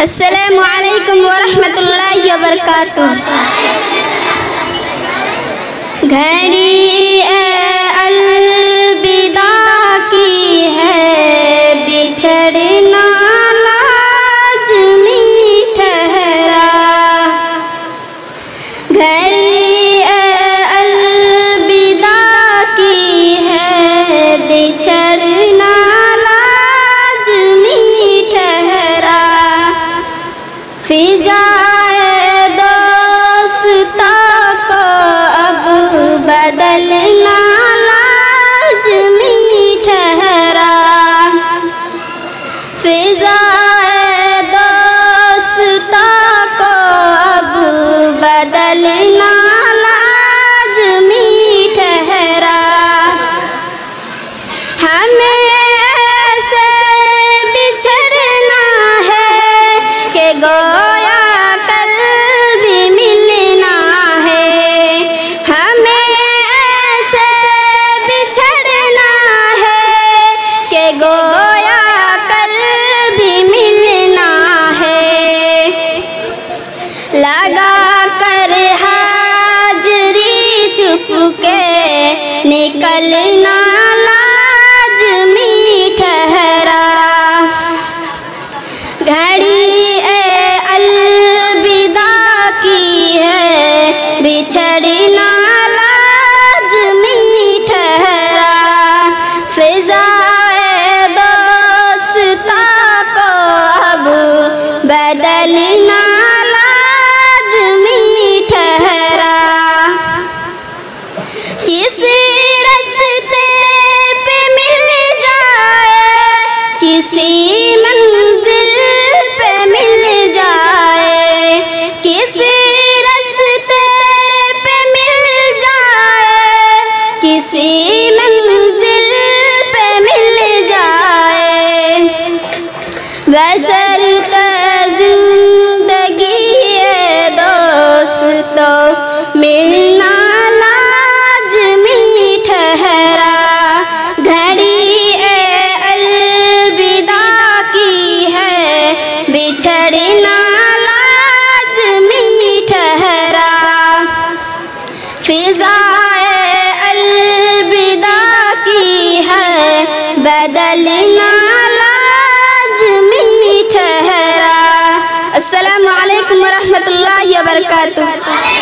अस्सलामु अलैकुम वरहमतुल्लाहि वबरकातुह। घड़ी अलविदा की है, बिछड़ना लाज़मी ठहरा। घड़ी अलविदा की है, बिछड़ना लाज़मी ठहरा। फिजाए दोस्ता को अब बदलना लाज़मी ठहरा। फिजाए दोस्ता को अब बदलना लाज़मी ठहरा। हमें ऐसे बिछड़ना है कि गोया कल भी मिलना है। हमें ऐसे बिछड़ना है कि गोया कल भी मिलना है। लगा कर हाजरी छुपके निकलना लाज़मी ठहरा। घड़ी अलविदा की है, बिछड़ना लाज़मी ठहरा। फिजाए दोस्ता को अब बदलना लाज़मी ठहरा। किसी रास्ते पे मिल जाए, किसी मंजिल पे मिल जाए, किसी रास्ते पे मिल जाए, किसी मंजिल पे मिल जाए। बशर्ते जिंदगी है दोस्तों, मिलना लाज़मी ठहरा। घड़ी अलविदा की है, बिछड़ना लाज़मी ठहरा। फिजाए अलविदा की है, बदलना लाज़मी ठहरा। अस्सलामु अलैकुम वरहमतुल्लाहि वबरकातुह।